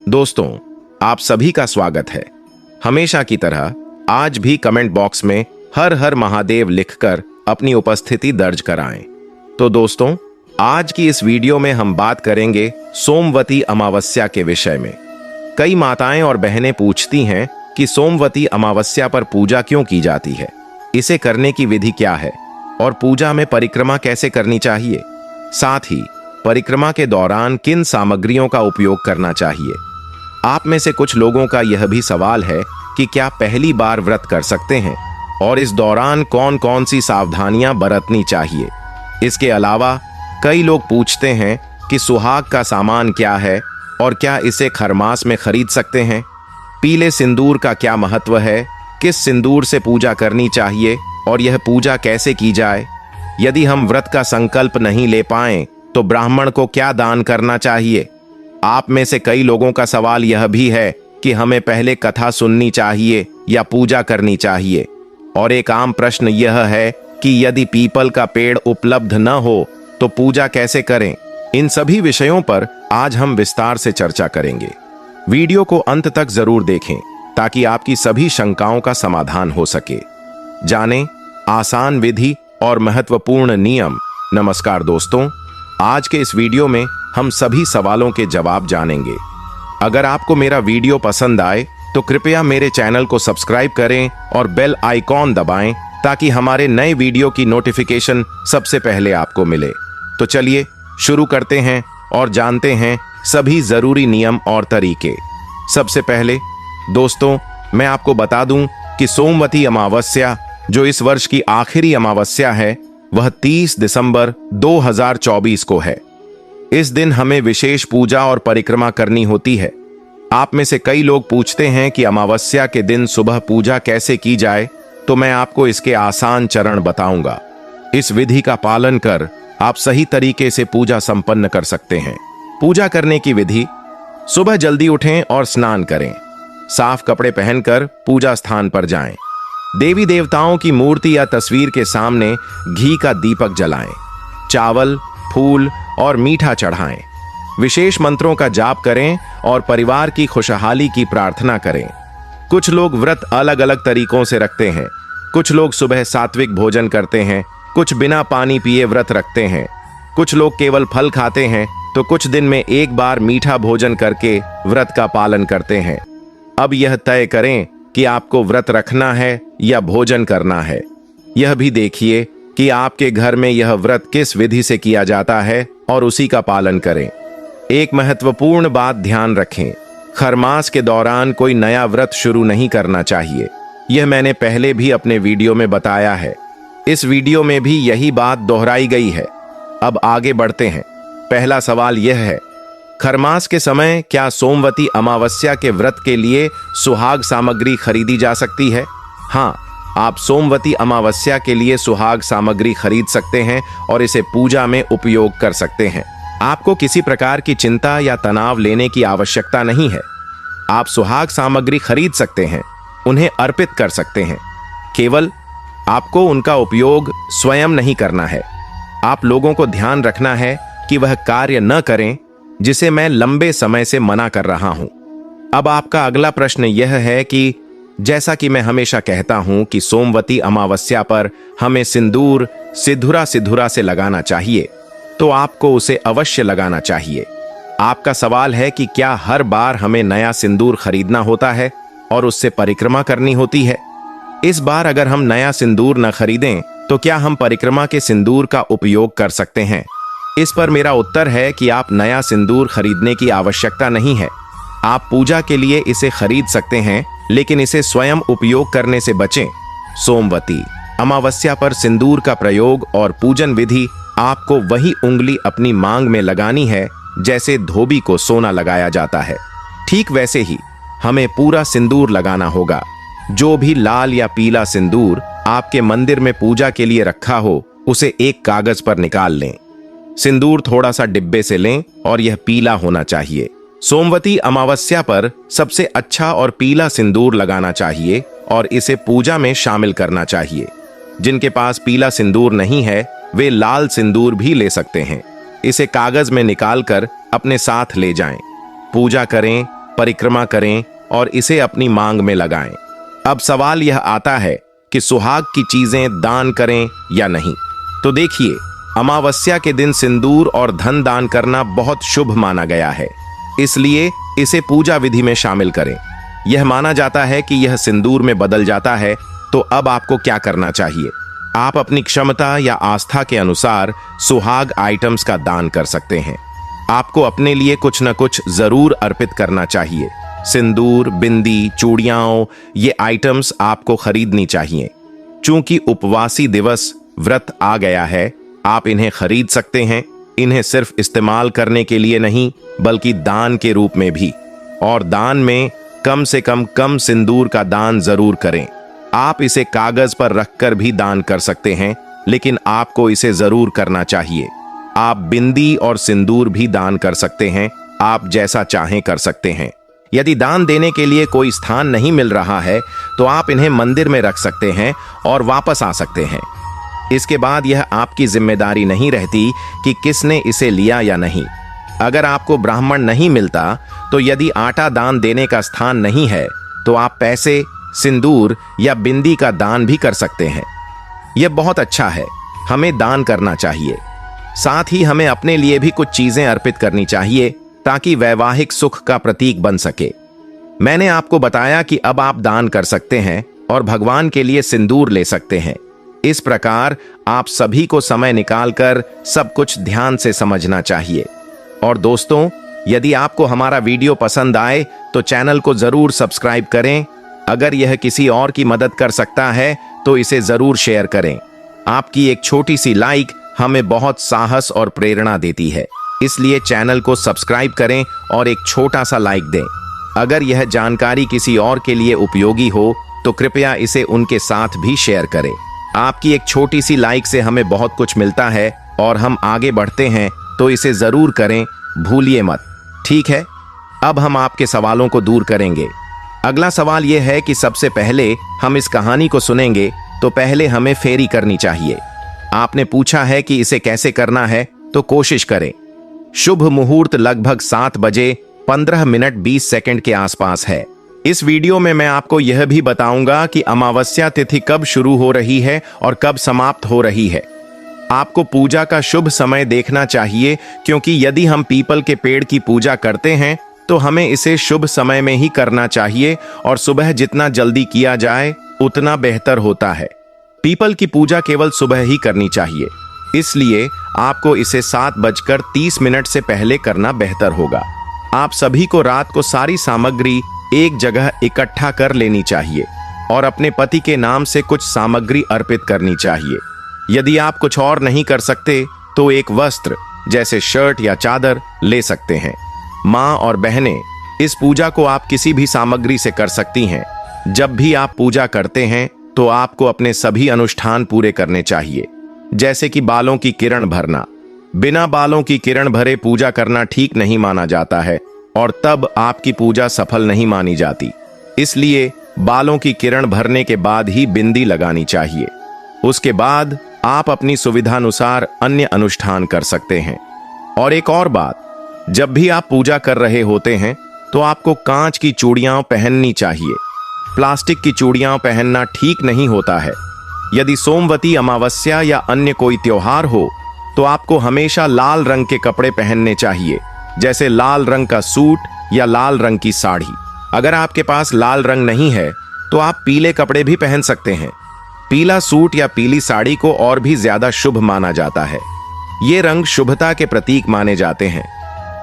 दोस्तों, आप सभी का स्वागत है। हमेशा की तरह आज भी कमेंट बॉक्स में हर हर महादेव लिखकर अपनी उपस्थिति दर्ज कराएं। तो दोस्तों, आज की इस वीडियो में हम बात करेंगे सोमवती अमावस्या के विषय में। कई माताएं और बहनें पूछती हैं कि सोमवती अमावस्या पर पूजा क्यों की जाती है, इसे करने की विधि क्या है और पूजा में परिक्रमा कैसे करनी चाहिए, साथ ही परिक्रमा के दौरान किन सामग्रियों का उपयोग करना चाहिए। आप में से कुछ लोगों का यह भी सवाल है कि क्या पहली बार व्रत कर सकते हैं और इस दौरान कौन कौन सी सावधानियां बरतनी चाहिए। इसके अलावा कई लोग पूछते हैं कि सुहाग का सामान क्या है और क्या इसे खरमास में खरीद सकते हैं। पीले सिंदूर का क्या महत्व है, किस सिंदूर से पूजा करनी चाहिए और यह पूजा कैसे की जाए। यदि हम व्रत का संकल्प नहीं ले पाएं तो ब्राह्मण को क्या दान करना चाहिए। आप में से कई लोगों का सवाल यह भी है कि हमें पहले कथा सुननी चाहिए या पूजा करनी चाहिए। और एक आम प्रश्न यह है कि यदि पीपल का पेड़ उपलब्ध न हो तो पूजा कैसे करें। इन सभी विषयों पर आज हम विस्तार से चर्चा करेंगे। वीडियो को अंत तक जरूर देखें ताकि आपकी सभी शंकाओं का समाधान हो सके। जानें आसान विधि और महत्वपूर्ण नियम। नमस्कार दोस्तों, आज के इस वीडियो में हम सभी सवालों के जवाब जानेंगे। अगर आपको मेरा वीडियो पसंद आए तो कृपया मेरे चैनल को सब्सक्राइब करें और बेल आइकॉन दबाएं ताकि हमारे नए वीडियो की नोटिफिकेशन सबसे पहले आपको मिले। तो चलिए शुरू करते हैं और जानते हैं सभी जरूरी नियम और तरीके। सबसे पहले दोस्तों, मैं आपको बता दूं कि सोमवती अमावस्या, जो इस वर्ष की आखिरी अमावस्या है, वह 30 दिसंबर 2024 को है। इस दिन हमें विशेष पूजा और परिक्रमा करनी होती है। आप में से कई लोग पूछते हैं कि अमावस्या के दिन सुबह पूजा कैसे की जाए, तो मैं आपको इसके आसान चरण बताऊंगा। इस विधि का पालन कर आप सही तरीके से पूजा संपन्न कर सकते हैं। पूजा करने की विधि: सुबह जल्दी उठें और स्नान करें। साफ कपड़े पहनकर पूजा स्थान पर जाएं। देवी देवताओं की मूर्ति या तस्वीर के सामने घी का दीपक जलाएं। चावल, फूल और मीठा चढ़ाएं। विशेष मंत्रों का जाप करें और परिवार की खुशहाली की प्रार्थना करें। कुछ लोग व्रत अलग अलग तरीकों से रखते हैं। कुछ लोग सुबह सात्विक भोजन करते हैं, कुछ बिना पानी पिए व्रत रखते हैं। कुछ लोग केवल फल खाते हैं तो कुछ दिन में एक बार मीठा भोजन करके व्रत का पालन करते हैं। अब यह तय करें कि आपको व्रत रखना है या भोजन करना है। यह भी देखिए कि आपके घर में यह व्रत किस विधि से किया जाता है और उसी का पालन करें। एक महत्वपूर्ण बात ध्यान रखें, खरमास के दौरान कोई नया व्रत शुरू नहीं करना चाहिए। यह मैंने पहले भी अपने वीडियो में बताया है। इस वीडियो में भी यही बात दोहराई गई है। अब आगे बढ़ते हैं। पहला सवाल यह है, खरमास के समय क्या सोमवती अमावस्या के व्रत के लिए सुहाग सामग्री खरीदी जा सकती है? हाँ, आप सोमवती अमावस्या के लिए सुहाग सामग्री खरीद सकते हैं और इसे पूजा में उपयोग कर सकते हैं। आपको किसी प्रकार की चिंता या तनाव लेने की आवश्यकता नहीं है। आप सुहाग सामग्री खरीद सकते हैं, उन्हें अर्पित कर सकते हैं। केवल आपको उनका उपयोग स्वयं नहीं करना है। आप लोगों को ध्यान रखना है कि वह कार्य न करें जिसे मैं लंबे समय से मना कर रहा हूं। अब आपका अगला प्रश्न यह है कि जैसा कि मैं हमेशा कहता हूं कि सोमवती अमावस्या पर हमें सिंदूर सिद्धुरा से लगाना चाहिए, तो आपको उसे अवश्य लगाना चाहिए। आपका सवाल है कि क्या हर बार हमें नया सिंदूर खरीदना होता है और उससे परिक्रमा करनी होती है? इस बार अगर हम नया सिंदूर न खरीदें तो क्या हम परिक्रमा के सिंदूर का उपयोग कर सकते हैं? इस पर मेरा उत्तर है कि आप नया सिंदूर खरीदने की आवश्यकता नहीं है। आप पूजा के लिए इसे खरीद सकते हैं, लेकिन इसे स्वयं उपयोग करने से बचें। सोमवती अमावस्या पर सिंदूर का प्रयोग और पूजन विधि: आपको वही उंगली अपनी मांग में लगानी है जैसे धोबी को सोना लगाया जाता है। ठीक वैसे ही हमें पूरा सिंदूर लगाना होगा। जो भी लाल या पीला सिंदूर आपके मंदिर में पूजा के लिए रखा हो, उसे एक कागज पर निकाल लें। सिंदूर थोड़ा सा डिब्बे से लें और यह पीला होना चाहिए। सोमवती अमावस्या पर सबसे अच्छा और पीला सिंदूर लगाना चाहिए और इसे पूजा में शामिल करना चाहिए। जिनके पास पीला सिंदूर नहीं है, वे लाल सिंदूर भी ले सकते हैं। इसे कागज में निकालकर अपने साथ ले जाएं। पूजा करें परिक्रमा करें और इसे अपनी मांग में लगाएं। अब सवाल यह आता है कि सुहाग की चीजें दान करें या नहीं। तो देखिए, अमावस्या के दिन सिंदूर और धन दान करना बहुत शुभ माना गया है, इसलिए इसे पूजा विधि में शामिल करें। यह माना जाता है कि यह सिंदूर में बदल जाता है। तो अब आपको क्या करना चाहिए? आप अपनी क्षमता या आस्था के अनुसार सुहाग आइटम्स का दान कर सकते हैं। आपको अपने लिए कुछ न कुछ जरूर अर्पित करना चाहिए। सिंदूर, बिंदी, चूड़ियां, ये आइटम्स आपको खरीदनी चाहिए। चूंकि उपवासी दिवस व्रत आ गया है, आप इन्हें खरीद सकते हैं। इन्हें सिर्फ इस्तेमाल करने के लिए नहीं, बल्कि दान के रूप में भी। और दान में कम से कम सिंदूर का दान जरूर करें। आप इसे कागज पर रखकर भी दान कर सकते हैं, लेकिन आपको इसे जरूर करना चाहिए। आप बिंदी और सिंदूर भी दान कर सकते हैं, आप जैसा चाहें कर सकते हैं। यदि दान देने के लिए कोई स्थान नहीं मिल रहा है, तो आप इन्हें मंदिर में रख सकते हैं और वापस आ सकते हैं। इसके बाद यह आपकी जिम्मेदारी नहीं रहती कि किसने इसे लिया या नहीं। अगर आपको ब्राह्मण नहीं मिलता, तो यदि आटा दान देने का स्थान नहीं है, तो आप पैसे, सिंदूर या बिंदी का दान भी कर सकते हैं। यह बहुत अच्छा है। हमें दान करना चाहिए। साथ ही हमें अपने लिए भी कुछ चीजें अर्पित करनी चाहिए, ताकि वैवाहिक सुख का प्रतीक बन सके। मैंने आपको बताया कि अब आप दान कर सकते हैं और भगवान के लिए सिंदूर ले सकते हैं। इस प्रकार आप सभी को समय निकालकर सब कुछ ध्यान से समझना चाहिए। और दोस्तों, यदि आपको हमारा वीडियो पसंद आए तो चैनल को जरूर सब्सक्राइब करें। अगर यह किसी और की मदद कर सकता है तो इसे जरूर शेयर करें। आपकी एक छोटी सी लाइक हमें बहुत साहस और प्रेरणा देती है, इसलिए चैनल को सब्सक्राइब करें और एक छोटा सा लाइक दें। अगर यह जानकारी किसी और के लिए उपयोगी हो तो कृपया इसे उनके साथ भी शेयर करें। आपकी एक छोटी सी लाइक से हमें बहुत कुछ मिलता है और हम आगे बढ़ते हैं, तो इसे जरूर करें, भूलिए मत। ठीक है, अब हम आपके सवालों को दूर करेंगे। अगला सवाल यह है कि सबसे पहले हम इस कहानी को सुनेंगे, तो पहले हमें फेरी करनी चाहिए। आपने पूछा है कि इसे कैसे करना है, तो कोशिश करें। शुभ मुहूर्त लगभग 7 बजे 15 मिनट 20 सेकंड के आसपास है। इस वीडियो में मैं आपको यह भी बताऊंगा कि अमावस्या तिथि कब शुरू हो रही है और कब समाप्त हो रही है। आपको पूजा का शुभ समय देखना चाहिए, क्योंकि यदि हम पीपल के पेड़ की पूजा करते हैं तो हमें इसे शुभ समय में ही करना चाहिए, और सुबह जितना जल्दी किया जाए उतना बेहतर होता है। पीपल की पूजा केवल सुबह ही करनी चाहिए, इसलिए आपको इसे 7:30 से पहले करना बेहतर होगा। आप सभी को रात को सारी सामग्री एक जगह इकट्ठा कर लेनी चाहिए और अपने पति के नाम से कुछ सामग्री अर्पित करनी चाहिए। यदि आप कुछ और नहीं कर सकते तो एक वस्त्र जैसे शर्ट या चादर ले सकते हैं। माँ और बहनें, इस पूजा को आप किसी भी सामग्री से कर सकती हैं। जब भी आप पूजा करते हैं तो आपको अपने सभी अनुष्ठान पूरे करने चाहिए, जैसे कि बालों की किरण भरना। बिना बालों की किरण भरे पूजा करना ठीक नहीं माना जाता है और तब आपकी पूजा सफल नहीं मानी जाती। इसलिए बालों की किरण भरने के बाद ही बिंदी लगानी चाहिए। उसके बाद आप अपनी सुविधानुसार अन्य अनुष्ठान कर सकते हैं। और एक और बात, जब भी आप पूजा कर रहे होते हैं तो आपको कांच की चूड़ियां पहननी चाहिए। प्लास्टिक की चूड़ियां पहनना ठीक नहीं होता है। यदि सोमवती अमावस्या या अन्य कोई त्योहार हो तो आपको हमेशा लाल रंग के कपड़े पहनने चाहिए, जैसे लाल रंग का सूट या लाल रंग की साड़ी। अगर आपके पास लाल रंग नहीं है तो आप पीले कपड़े भी पहन सकते हैं। पीला सूट या पीली साड़ी को और भी ज्यादा शुभ माना जाता है। ये रंग शुभता के प्रतीक माने जाते हैं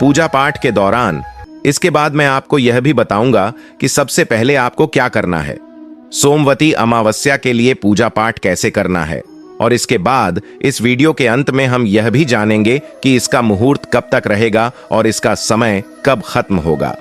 पूजा पाठ के दौरान। इसके बाद मैं आपको यह भी बताऊंगा कि सबसे पहले आपको क्या करना है, सोमवती अमावस्या के लिए पूजा पाठ कैसे करना है। और इसके बाद इस वीडियो के अंत में हम यह भी जानेंगे कि इसका मुहूर्त कब तक रहेगा और इसका समय कब खत्म होगा।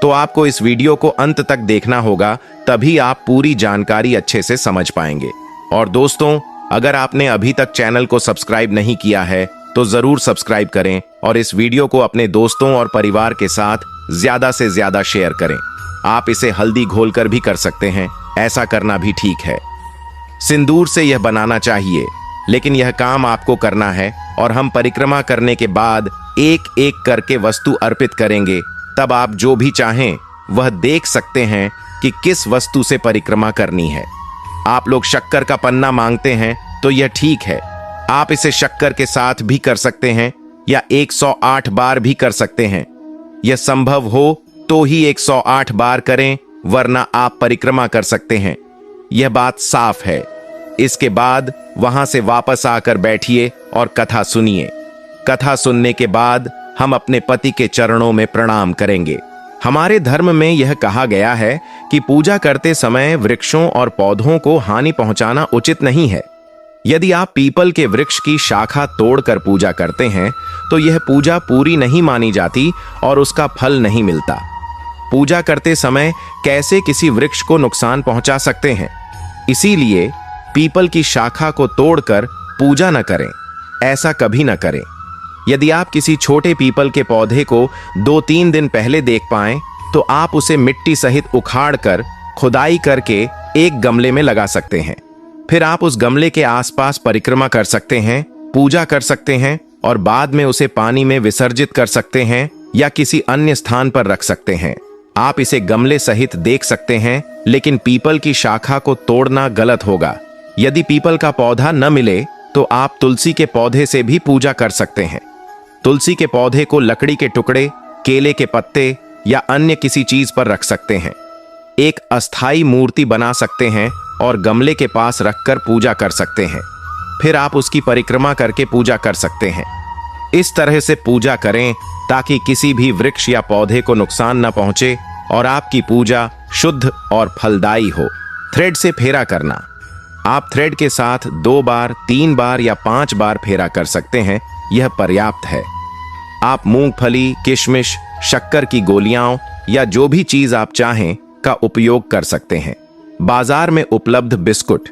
तो आपको इस वीडियो को अंत तक देखना होगा, तभी आप पूरी जानकारी अच्छे से समझ पाएंगे। और दोस्तों, अगर आपने अभी तक चैनल को सब्सक्राइब नहीं किया है तो जरूर सब्सक्राइब करें और इस वीडियो को अपने दोस्तों और परिवार के साथ ज्यादा से ज्यादा शेयर करें। आप इसे हल्दी घोलकर भी कर सकते हैं, ऐसा करना भी ठीक है। सिंदूर से यह बनाना चाहिए, लेकिन यह काम आपको करना है और हम परिक्रमा करने के बाद एक एक करके वस्तु अर्पित करेंगे। तब आप जो भी चाहें वह देख सकते हैं कि किस वस्तु से परिक्रमा करनी है। आप लोग शक्कर का पन्ना मांगते हैं तो यह ठीक है, आप इसे शक्कर के साथ भी कर सकते हैं या 108 बार भी कर सकते हैं। यह संभव हो तो ही 108 बार करें, वरना आप परिक्रमा कर सकते हैं। यह बात साफ है। इसके बाद वहां से वापस आकर बैठिए और कथा सुनिए। कथा सुनने के बाद हम अपने पति के चरणों में प्रणाम करेंगे। हमारे धर्म में यह कहा गया है कि पूजा करते समय वृक्षों और पौधों को हानि पहुंचाना उचित नहीं है। यदि आप पीपल के वृक्ष की शाखा तोड़कर पूजा करते हैं तो यह पूजा पूरी नहीं मानी जाती और उसका फल नहीं मिलता। पूजा करते समय कैसे किसी वृक्ष को नुकसान पहुंचा सकते हैं, इसीलिए पीपल की शाखा को तोड़कर पूजा न करें। ऐसा कभी न करें। यदि आप किसी छोटे पीपल के पौधे को 2-3 दिन पहले देख पाएं तो आप उसे मिट्टी सहित उखाड़कर खुदाई करके एक गमले में लगा सकते हैं। फिर आप उस गमले के आसपास परिक्रमा कर सकते हैं, पूजा कर सकते हैं और बाद में उसे पानी में विसर्जित कर सकते हैं या किसी अन्य स्थान पर रख सकते हैं। आप इसे गमले सहित देख सकते हैं, लेकिन पीपल की शाखा को तोड़ना गलत होगा। यदि पीपल का पौधा न मिले तो आप तुलसी के पौधे से भी पूजा कर सकते हैं। तुलसी के पौधे को लकड़ी के टुकड़े, केले के पत्ते या अन्य किसी चीज पर रख सकते हैं। एक अस्थाई मूर्ति बना सकते हैं और गमले के पास रखकर पूजा कर सकते हैं। फिर आप उसकी परिक्रमा करके पूजा कर सकते हैं। इस तरह से पूजा करें ताकि किसी भी वृक्ष या पौधे को नुकसान न पहुंचे और आपकी पूजा शुद्ध और फलदायी हो। थ्रेड से फेरा करना। आप थ्रेड के साथ 2 बार, 3 बार या 5 बार फेरा कर सकते हैं, यह पर्याप्त है। आप मूंगफली, किशमिश, शक्कर की गोलियां या जो भी चीज आप चाहें का उपयोग कर सकते हैं। बाजार में उपलब्ध बिस्कुट।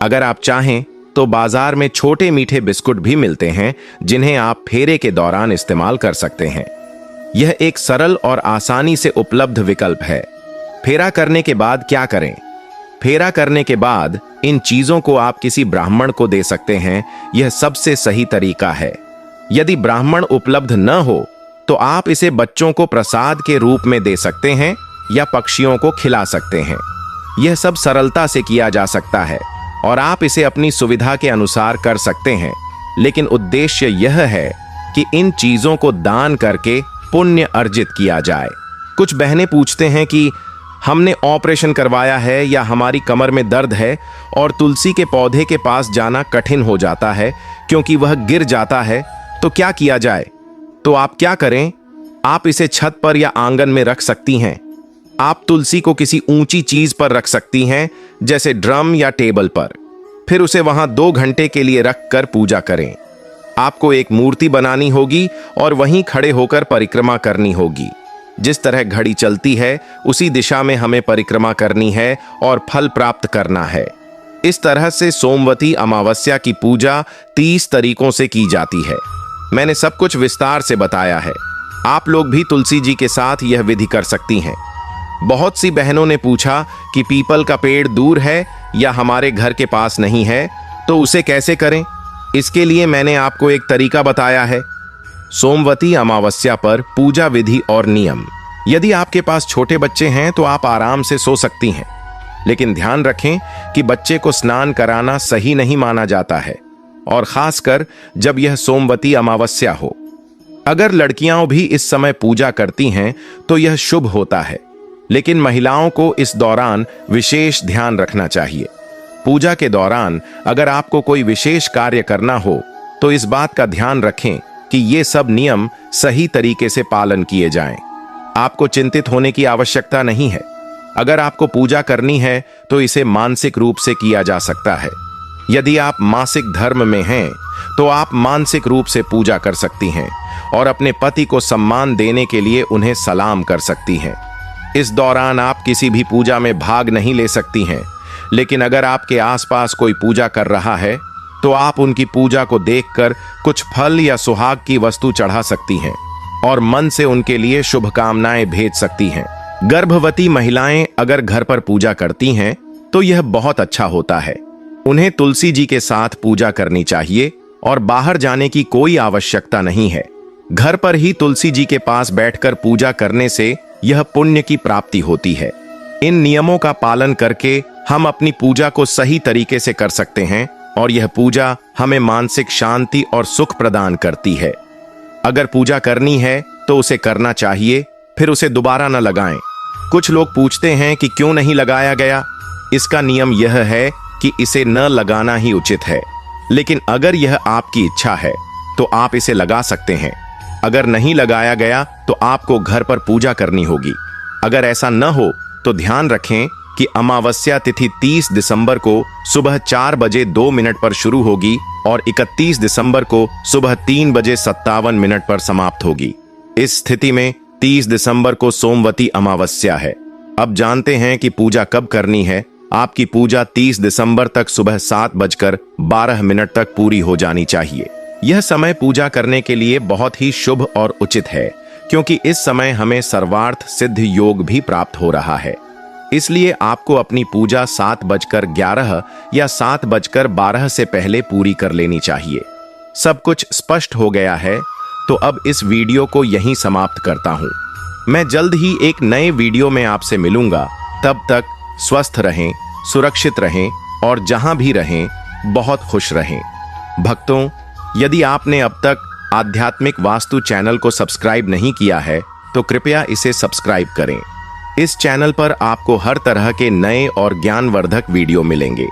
अगर आप चाहें तो बाजार में छोटे मीठे बिस्कुट भी मिलते हैं जिन्हें आप फेरे के दौरान इस्तेमाल कर सकते हैं। यह एक सरल और आसानी से उपलब्ध विकल्प है। फेरा करने के बाद क्या करें? फेरा करने के बाद इन चीजों को आप किसी ब्राह्मण को दे सकते हैं। यह सबसे सही तरीका है। यदि ब्राह्मण उपलब्ध न हो तो आप इसे बच्चों को प्रसाद के रूप में दे सकते हैं या पक्षियों को खिला सकते हैं। यह सब सरलता से किया जा सकता है और आप इसे अपनी सुविधा के अनुसार कर सकते हैं, लेकिन उद्देश्य यह है कि इन चीजों को दान करके पुण्य अर्जित किया जाए। कुछ बहनें पूछते हैं कि हमने ऑपरेशन करवाया है या हमारी कमर में दर्द है और तुलसी के पौधे के पास जाना कठिन हो जाता है क्योंकि वह गिर जाता है, तो क्या किया जाए? तो आप क्या करें? आप इसे छत पर या आंगन में रख सकती हैं। आप तुलसी को किसी ऊंची चीज पर रख सकती हैं, जैसे ड्रम या टेबल पर। फिर उसे वहां 2 घंटे के लिए रखकर पूजा करें। आपको एक मूर्ति बनानी होगी और वहीं खड़े होकर परिक्रमा करनी होगी। जिस तरह घड़ी चलती है उसी दिशा में हमें परिक्रमा करनी है और फल प्राप्त करना है। इस तरह से सोमवती अमावस्या की पूजा 30 तरीकों से की जाती है। मैंने सब कुछ विस्तार से बताया है। आप लोग भी तुलसी जी के साथ यह विधि कर सकती हैं। बहुत सी बहनों ने पूछा कि पीपल का पेड़ दूर है या हमारे घर के पास नहीं है, तो उसे कैसे करें? इसके लिए मैंने आपको एक तरीका बताया है। सोमवती अमावस्या पर पूजा विधि और नियम। यदि आपके पास छोटे बच्चे हैं तो आप आराम से सो सकती हैं, लेकिन ध्यान रखें कि बच्चे को स्नान कराना सही नहीं माना जाता है, और खासकर जब यह सोमवती अमावस्या हो। अगर लड़कियां भी इस समय पूजा करती हैं तो यह शुभ होता है, लेकिन महिलाओं को इस दौरान विशेष ध्यान रखना चाहिए। पूजा के दौरान अगर आपको कोई विशेष कार्य करना हो तो इस बात का ध्यान रखें कि ये सब नियम सही तरीके से पालन किए जाएं। आपको चिंतित होने की आवश्यकता नहीं है। अगर आपको पूजा करनी है तो इसे मानसिक रूप से किया जा सकता है। यदि आप मासिक धर्म में हैं तो आप मानसिक रूप से पूजा कर सकती हैं और अपने पति को सम्मान देने के लिए उन्हें सलाम कर सकती हैं। इस दौरान आप किसी भी पूजा में भाग नहीं ले सकती हैं, लेकिन अगर आपके आसपास कोई पूजा कर रहा है तो आप उनकी पूजा को देखकर कुछ फल या सुहाग की वस्तु चढ़ा सकती हैं और मन से उनके लिए शुभकामनाएं भेज सकती हैं। गर्भवती महिलाएं अगर घर पर पूजा करती हैं तो यह बहुत अच्छा होता है। उन्हें तुलसी जी के साथ पूजा करनी चाहिए और बाहर जाने की कोई आवश्यकता नहीं है। घर पर ही तुलसी जी के पास बैठकर पूजा करने से यह पुण्य की प्राप्ति होती है। इन नियमों का पालन करके हम अपनी पूजा को सही तरीके से कर सकते हैं और यह पूजा हमें मानसिक शांति और सुख प्रदान करती है। अगर पूजा करनी है तो उसे करना चाहिए, फिर उसे दोबारा न लगाएं। कुछ लोग पूछते हैं कि क्यों नहीं लगाया गया। इसका नियम यह है कि इसे न लगाना ही उचित है, लेकिन अगर यह आपकी इच्छा है तो आप इसे लगा सकते हैं। अगर नहीं लगाया गया तो आपको घर पर पूजा करनी होगी। अगर ऐसा न हो तो ध्यान रखें कि अमावस्या तिथि 30 दिसंबर को सुबह 4 बजे 2 मिनट पर शुरू होगी और 31 दिसंबर को सुबह 3 बजे 57 मिनट पर समाप्त होगी। इस स्थिति में 30 दिसंबर को सोमवती अमावस्या है। अब जानते हैं कि पूजा कब करनी है। आपकी पूजा 30 दिसंबर तक सुबह 7:12 तक पूरी हो जानी चाहिए। यह समय पूजा करने के लिए बहुत ही शुभ और उचित है, क्योंकि इस समय हमें सर्वार्थ सिद्ध योग भी प्राप्त हो रहा है। इसलिए आपको अपनी पूजा 7:11 या 7:12 से पहले पूरी कर लेनी चाहिए। सब कुछ स्पष्ट हो गया है, तो अब इस वीडियो को यहीं समाप्त करता हूं। मैं जल्द ही एक नए वीडियो में आपसे मिलूंगा। तब तक स्वस्थ रहें, सुरक्षित रहें और जहां भी रहें बहुत खुश रहें। भक्तों, यदि आपने अब तक आध्यात्मिक वास्तु चैनल को सब्सक्राइब नहीं किया है तो कृपया इसे सब्सक्राइब करें। इस चैनल पर आपको हर तरह के नए और ज्ञानवर्धक वीडियो मिलेंगे।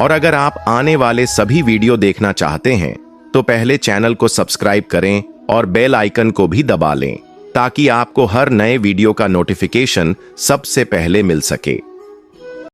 और अगर आप आने वाले सभी वीडियो देखना चाहते हैं तो पहले चैनल को सब्सक्राइब करें और बेल आइकन को भी दबा लें, ताकि आपको हर नए वीडियो का नोटिफिकेशन सबसे पहले मिल सके।